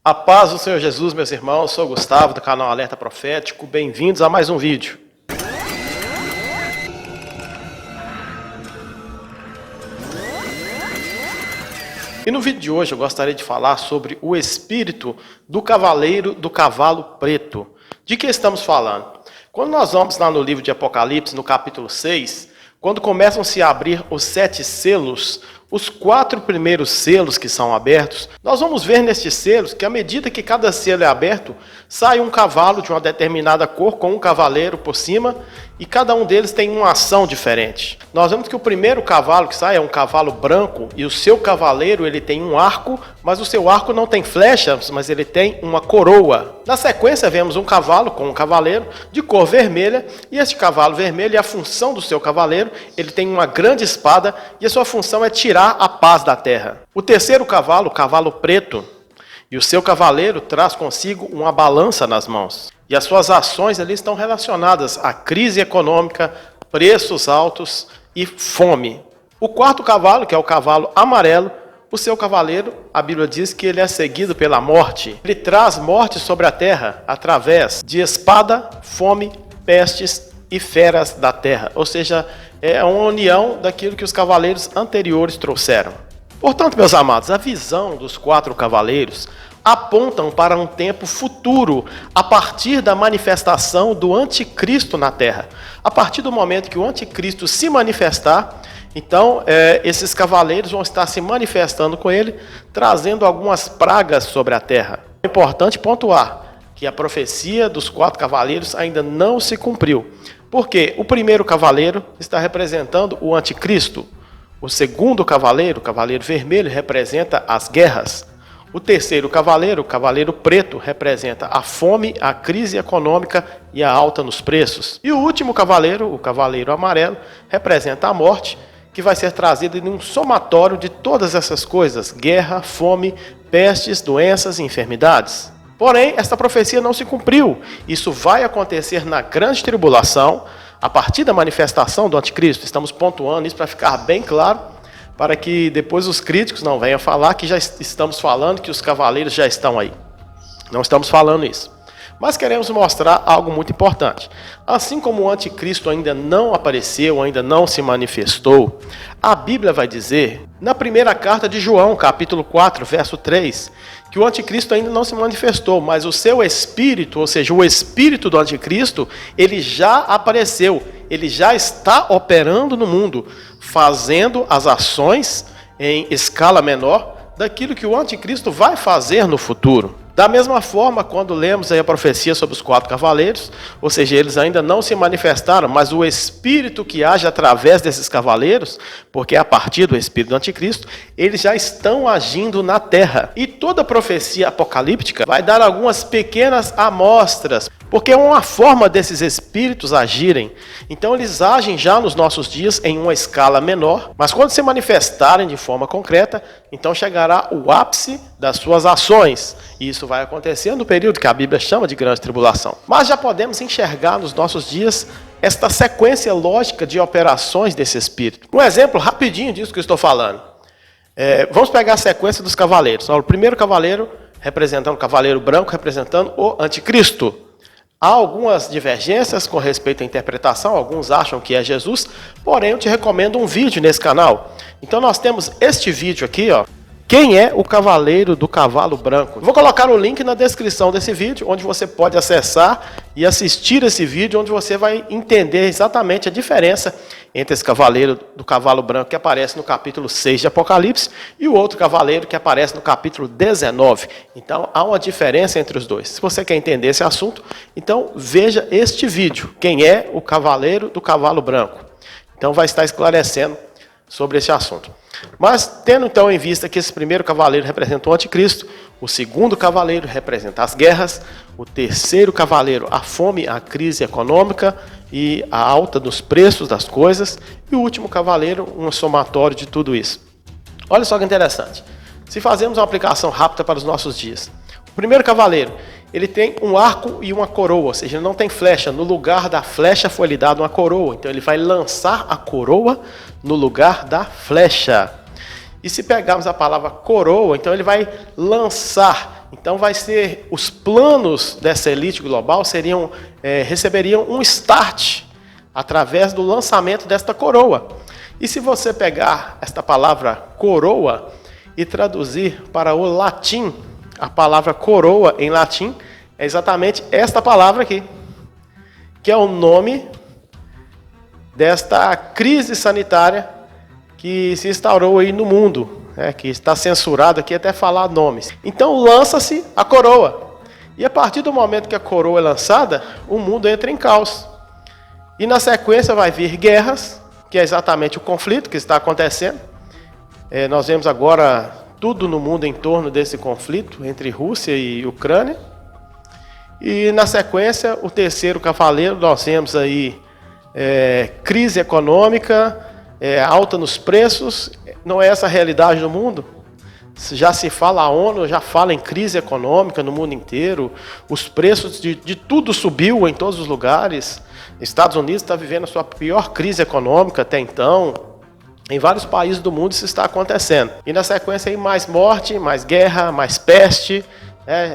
A paz do Senhor Jesus, meus irmãos, sou Gustavo do canal Alerta Profético, bem-vindos a mais um vídeo. E no vídeo de hoje eu gostaria de falar sobre o espírito do cavaleiro do cavalo preto. De que estamos falando? Quando nós vamos lá no livro de Apocalipse, no capítulo 6, quando começam a se abrir os 7 selos, os 4 primeiros selos que são abertos, nós vamos ver nestes selos que à medida que cada selo é aberto, sai um cavalo de uma determinada cor com um cavaleiro por cima e cada um deles tem uma ação diferente. Nós vemos que o primeiro cavalo que sai é um cavalo branco e o seu cavaleiro ele tem um arco, mas o seu arco não tem flechas, mas ele tem uma coroa. Na sequência vemos um cavalo com um cavaleiro de cor vermelha e este cavalo vermelho, a função do seu cavaleiro, ele tem uma grande espada e a sua função é tirar a paz da terra. O terceiro cavalo, o cavalo preto, e o seu cavaleiro traz consigo uma balança nas mãos. E as suas ações ali estão relacionadas à crise econômica, preços altos e fome. O quarto cavalo, que é o cavalo amarelo, o seu cavaleiro, a Bíblia diz que ele é seguido pela morte. Ele traz morte sobre a terra através de espada, fome, pestes e feras da terra. Ou seja, é uma união daquilo que os cavaleiros anteriores trouxeram. Portanto, meus amados, a visão dos 4 cavaleiros apontam para um tempo futuro a partir da manifestação do anticristo na terra. A partir do momento que o anticristo se manifestar, então esses cavaleiros vão estar se manifestando com ele, trazendo algumas pragas sobre a terra. É importante pontuar que a profecia dos 4 cavaleiros ainda não se cumpriu, porque o primeiro cavaleiro está representando o anticristo. O segundo cavaleiro, o cavaleiro vermelho, representa as guerras. O terceiro cavaleiro, o cavaleiro preto, representa a fome, a crise econômica e a alta nos preços. E o último cavaleiro, o cavaleiro amarelo, representa a morte, que vai ser trazida em um somatório de todas essas coisas: guerra, fome, pestes, doenças e enfermidades. Porém, esta profecia não se cumpriu. Isso vai acontecer na grande tribulação, a partir da manifestação do anticristo. Estamos pontuando isso para ficar bem claro, para que depois os críticos não venham falar que já estamos falando que os cavaleiros já estão aí. Não estamos falando isso. Mas queremos mostrar algo muito importante. Assim como o anticristo ainda não apareceu, ainda não se manifestou, a Bíblia vai dizer, na primeira carta de João, capítulo 4, verso 3, que o anticristo ainda não se manifestou, mas o seu espírito, ou seja, o espírito do anticristo, ele já apareceu, ele já está operando no mundo, fazendo as ações em escala menor daquilo que o anticristo vai fazer no futuro. Da mesma forma, quando lemos aí a profecia sobre os 4 cavaleiros, ou seja, eles ainda não se manifestaram, mas o espírito que age através desses cavaleiros, porque é a partir do espírito do anticristo, eles já estão agindo na terra. E toda profecia apocalíptica vai dar algumas pequenas amostras, porque é uma forma desses espíritos agirem. Então eles agem já nos nossos dias em uma escala menor, mas quando se manifestarem de forma concreta, então chegará o ápice das suas ações. E isso vai acontecer no período que a Bíblia chama de grande tribulação. Mas já podemos enxergar nos nossos dias esta sequência lógica de operações desse espírito. Um exemplo rapidinho disso que eu estou falando. Vamos pegar a sequência dos cavaleiros. O primeiro cavaleiro representando o cavaleiro branco, representando o anticristo. Há algumas divergências com respeito à interpretação, alguns acham que é Jesus, porém eu te recomendo um vídeo nesse canal. Então nós temos este vídeo aqui, ó. Quem é o cavaleiro do cavalo branco? Vou colocar o link na descrição desse vídeo, onde você pode acessar e assistir esse vídeo, onde você vai entender exatamente a diferença entre esse cavaleiro do cavalo branco que aparece no capítulo 6 de Apocalipse e o outro cavaleiro que aparece no capítulo 19. Então, há uma diferença entre os dois. Se você quer entender esse assunto, então veja este vídeo. Quem é o cavaleiro do cavalo branco? Então, vai estar esclarecendo sobre esse assunto. Mas, tendo então em vista que esse primeiro cavaleiro representa o anticristo, o segundo cavaleiro representa as guerras, o terceiro cavaleiro a fome, a crise econômica e a alta dos preços das coisas, e o último cavaleiro um somatório de tudo isso. Olha só que interessante. Se fazemos uma aplicação rápida para os nossos dias, o primeiro cavaleiro, ele tem um arco e uma coroa, ou seja, ele não tem flecha. No lugar da flecha foi lhe dado uma coroa. Então ele vai lançar a coroa no lugar da flecha. E se pegarmos a palavra coroa, então ele vai lançar. Então os planos dessa elite global receberiam um start através do lançamento desta coroa. E se você pegar esta palavra coroa e traduzir para o latim, a palavra coroa em latim é exatamente esta palavra aqui, que é o nome desta crise sanitária que se instaurou aí no mundo, que está censurado aqui até falar nomes. Então lança-se a coroa. E a partir do momento que a coroa é lançada, o mundo entra em caos. E na sequência vai vir guerras, que é exatamente o conflito que está acontecendo. Nós vemos agora tudo no mundo em torno desse conflito entre Rússia e Ucrânia. E na sequência, o terceiro cavaleiro, nós vemos aí crise econômica, alta nos preços. Não é essa a realidade do mundo? Já se fala, a ONU já fala em crise econômica no mundo inteiro. Os preços de tudo subiu em todos os lugares. Estados Unidos está vivendo a sua pior crise econômica até então. Em vários países do mundo isso está acontecendo. E na sequência aí mais morte, mais guerra, mais peste.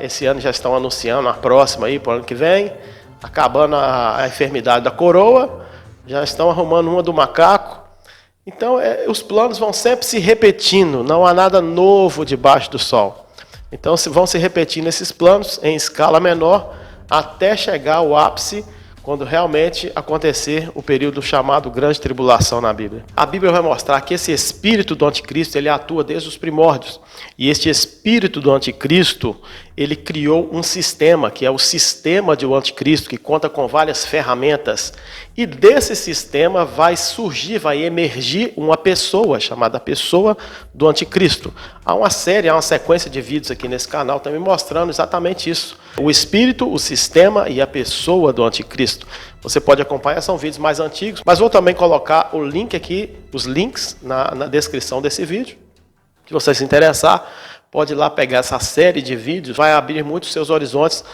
Esse ano já estão anunciando a próxima aí para o ano que vem. Acabando a enfermidade da coroa. Já estão arrumando uma do macaco. Então os planos vão sempre se repetindo. Não há nada novo debaixo do sol. Então vão se repetindo esses planos em escala menor até chegar ao ápice, quando realmente acontecer o período chamado Grande Tribulação na Bíblia. A Bíblia vai mostrar que esse espírito do anticristo, ele atua desde os primórdios. E este espírito do anticristo, ele criou um sistema, que é o sistema do anticristo, que conta com várias ferramentas. E desse sistema vai emergir uma pessoa, chamada pessoa do anticristo. Há uma sequência de vídeos aqui nesse canal também mostrando exatamente isso. O espírito, o sistema e a pessoa do anticristo. Você pode acompanhar, são vídeos mais antigos, mas vou também colocar o link aqui, os links na descrição desse vídeo. Se você se interessar, pode ir lá pegar essa série de vídeos, vai abrir muitos seus horizontes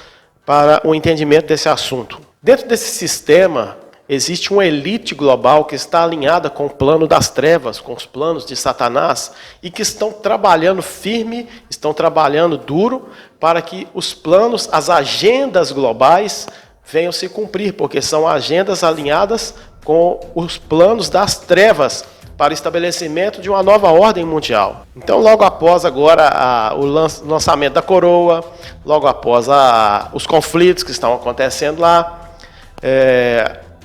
para o entendimento desse assunto. Dentro desse sistema, existe uma elite global que está alinhada com o plano das trevas, com os planos de Satanás, e que estão trabalhando firme, estão trabalhando duro, para que os planos, as agendas globais venham se cumprir, porque são agendas alinhadas com os planos das trevas, para o estabelecimento de uma nova ordem mundial. Então, logo após agora o lançamento da coroa, logo após os conflitos que estão acontecendo lá,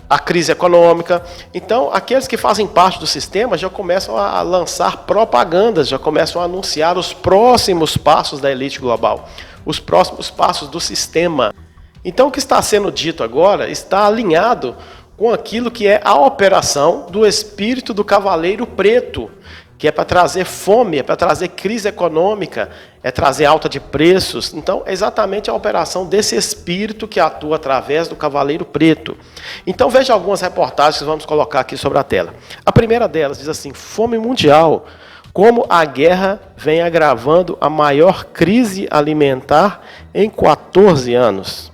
a crise econômica, então aqueles que fazem parte do sistema já começam a lançar propagandas, já começam a anunciar os próximos passos da elite global, os próximos passos do sistema. Então, o que está sendo dito agora está alinhado com aquilo que é a operação do espírito do cavaleiro preto, que é para trazer fome, é para trazer crise econômica, é trazer alta de preços. Então, é exatamente a operação desse espírito que atua através do cavaleiro preto. Então, veja algumas reportagens que vamos colocar aqui sobre a tela. A primeira delas diz assim: fome mundial, como a guerra vem agravando a maior crise alimentar em 14 anos.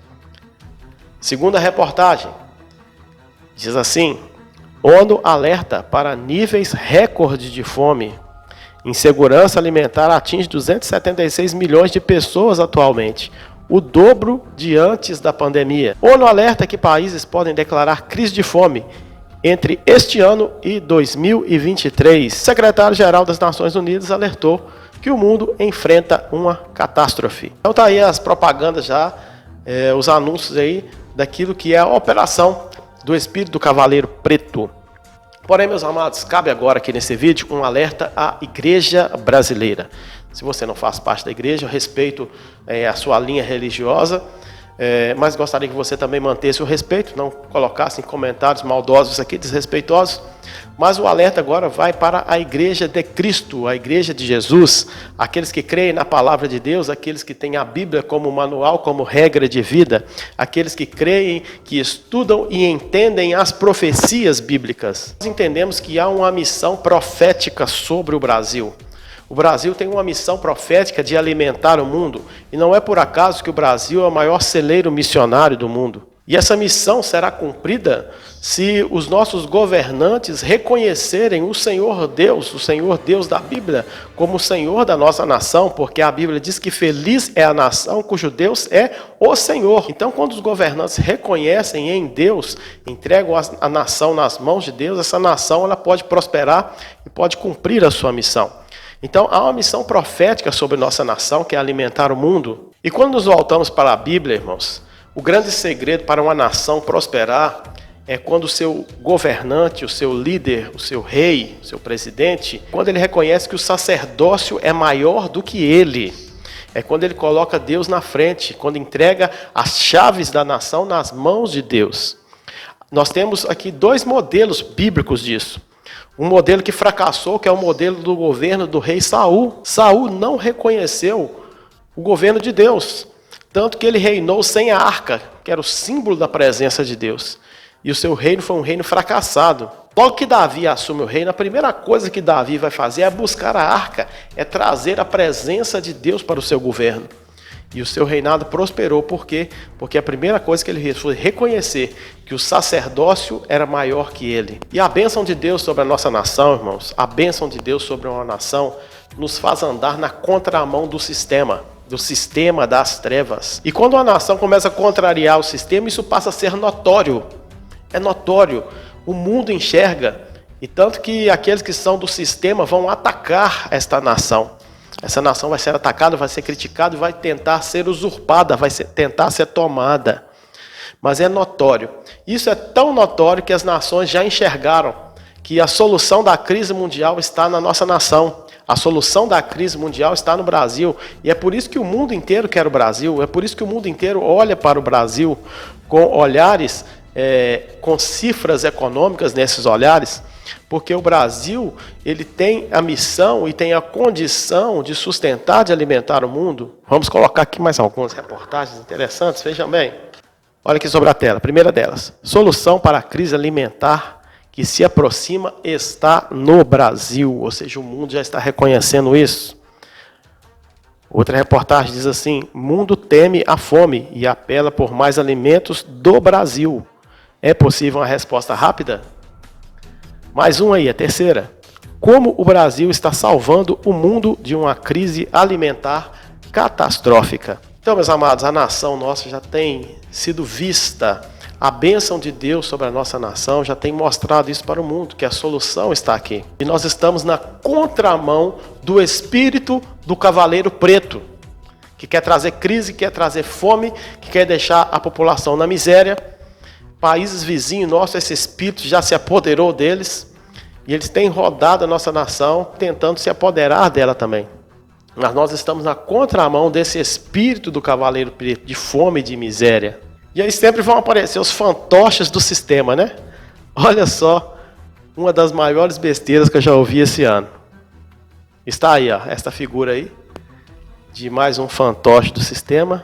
Segunda reportagem. Diz assim: ONU alerta para níveis recorde de fome. Insegurança alimentar atinge 276 milhões de pessoas atualmente, o dobro de antes da pandemia. ONU alerta que países podem declarar crise de fome entre este ano e 2023. O secretário-geral das Nações Unidas alertou que o mundo enfrenta uma catástrofe. Então tá aí as propagandas já, os anúncios aí daquilo que é a operação do espírito do cavaleiro preto. Porém, meus amados, cabe agora aqui nesse vídeo um alerta à igreja brasileira. Se você não faz parte da igreja, eu respeito a sua linha religiosa, mas gostaria que você também mantesse o respeito, não colocasse em comentários maldosos aqui, desrespeitosos. Mas o alerta agora vai para a igreja de Cristo, a igreja de Jesus, aqueles que creem na palavra de Deus, aqueles que têm a Bíblia como manual, como regra de vida, aqueles que creem, que estudam e entendem as profecias bíblicas. Nós entendemos que há uma missão profética sobre o Brasil. O Brasil tem uma missão profética de alimentar o mundo, e não é por acaso que o Brasil é o maior celeiro missionário do mundo. E essa missão será cumprida se os nossos governantes reconhecerem o Senhor Deus da Bíblia, como o Senhor da nossa nação, porque a Bíblia diz que feliz é a nação cujo Deus é o Senhor. Então, quando os governantes reconhecem em Deus, entregam a nação nas mãos de Deus, essa nação ela pode prosperar e pode cumprir a sua missão. Então, há uma missão profética sobre nossa nação, que é alimentar o mundo. E quando nos voltamos para a Bíblia, irmãos, o grande segredo para uma nação prosperar é quando o seu governante, o seu líder, o seu rei, o seu presidente, quando ele reconhece que o sacerdócio é maior do que ele. É quando ele coloca Deus na frente, quando entrega as chaves da nação nas mãos de Deus. Nós temos aqui dois modelos bíblicos disso. Um modelo que fracassou, que é o modelo do governo do rei Saul. Saul não reconheceu o governo de Deus. Tanto que ele reinou sem a arca, que era o símbolo da presença de Deus. E o seu reino foi um reino fracassado. Logo que Davi assume o reino, a primeira coisa que Davi vai fazer é buscar a arca, é trazer a presença de Deus para o seu governo. E o seu reinado prosperou, por quê? Porque a primeira coisa que ele fez foi reconhecer que o sacerdócio era maior que ele. E a bênção de Deus sobre a nossa nação, irmãos, a bênção de Deus sobre uma nação, nos faz andar na contramão do sistema das trevas. E quando uma nação começa a contrariar o sistema, isso passa a ser notório. É notório. O mundo enxerga. E tanto que aqueles que são do sistema vão atacar esta nação. Essa nação vai ser atacada, vai ser criticada e vai tentar ser usurpada, tentar ser tomada. Mas é notório. Isso é tão notório que as nações já enxergaram que a solução da crise mundial está na nossa nação. A solução da crise mundial está no Brasil. E é por isso que o mundo inteiro quer o Brasil. É por isso que o mundo inteiro olha para o Brasil com olhares, com cifras econômicas nesses olhares. Porque o Brasil ele tem a missão e tem a condição de sustentar, de alimentar o mundo. Vamos colocar aqui mais algumas reportagens interessantes. Vejam bem. Olha aqui sobre a tela. Primeira delas. Solução para a crise alimentar que se aproxima está no Brasil, ou seja, o mundo já está reconhecendo isso. Outra reportagem diz assim: mundo teme a fome e apela por mais alimentos do Brasil. É possível uma resposta rápida? Mais uma aí, a terceira. Como o Brasil está salvando o mundo de uma crise alimentar catastrófica? Então, meus amados, a nação nossa já tem sido vista. A bênção de Deus sobre a nossa nação já tem mostrado isso para o mundo, que a solução está aqui. E nós estamos na contramão do espírito do cavaleiro preto, que quer trazer crise, que quer trazer fome, que quer deixar a população na miséria. Países vizinhos nossos, esse espírito já se apoderou deles, e eles têm rodado a nossa nação, tentando se apoderar dela também. Mas nós estamos na contramão desse espírito do cavaleiro preto, de fome e de miséria. E aí sempre vão aparecer os fantoches do sistema, né? Olha só, uma das maiores besteiras que eu já ouvi esse ano. Está aí, ó, esta figura aí, de mais um fantoche do sistema.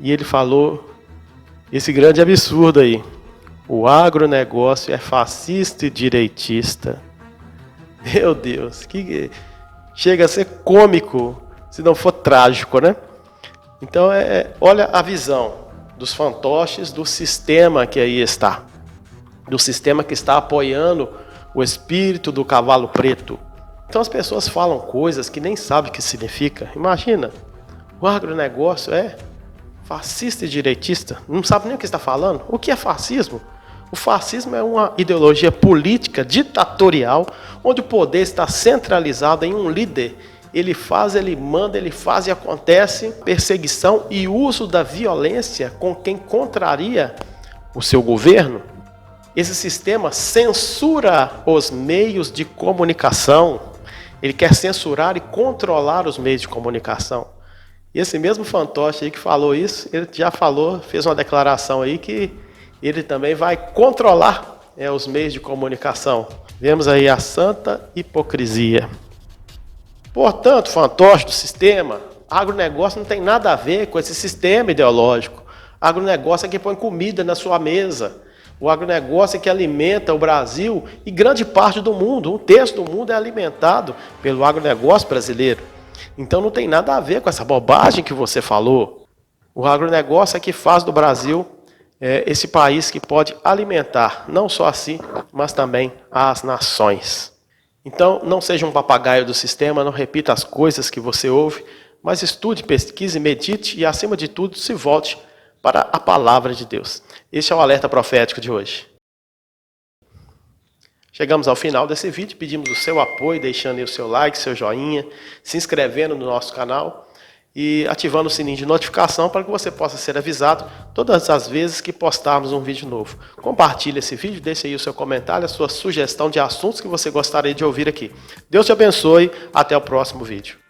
E ele falou esse grande absurdo aí. O agronegócio é fascista e direitista. Meu Deus, que chega a ser cômico, se não for trágico, né? Então, olha a visão dos fantoches do sistema que aí está. Do sistema que está apoiando o espírito do cavalo preto. Então as pessoas falam coisas que nem sabem o que significa. Imagina, o agronegócio é fascista e direitista. Não sabe nem o que está falando. O que é fascismo? O fascismo é uma ideologia política ditatorial, onde o poder está centralizado em um líder. Ele faz, ele manda, ele faz e acontece perseguição e uso da violência com quem contraria o seu governo. Esse sistema censura os meios de comunicação. Ele quer censurar e controlar os meios de comunicação. E esse mesmo fantoche aí que falou isso, ele já falou, fez uma declaração aí que ele também vai controlar os meios de comunicação. Vemos aí a santa hipocrisia. Portanto, fantoche do sistema, agronegócio não tem nada a ver com esse sistema ideológico. Agronegócio é que põe comida na sua mesa. O agronegócio é que alimenta o Brasil e grande parte do mundo. Um terço do mundo é alimentado pelo agronegócio brasileiro. Então não tem nada a ver com essa bobagem que você falou. O agronegócio é que faz do Brasil esse país que pode alimentar não só a si, mas também as nações. Então, não seja um papagaio do sistema, não repita as coisas que você ouve, mas estude, pesquise, medite e, acima de tudo, se volte para a palavra de Deus. Este é o alerta profético de hoje. Chegamos ao final desse vídeo, pedimos o seu apoio, deixando aí o seu like, seu joinha, se inscrevendo no nosso canal e ativando o sininho de notificação para que você possa ser avisado todas as vezes que postarmos um vídeo novo. Compartilhe esse vídeo, deixe aí o seu comentário, a sua sugestão de assuntos que você gostaria de ouvir aqui. Deus te abençoe, até o próximo vídeo.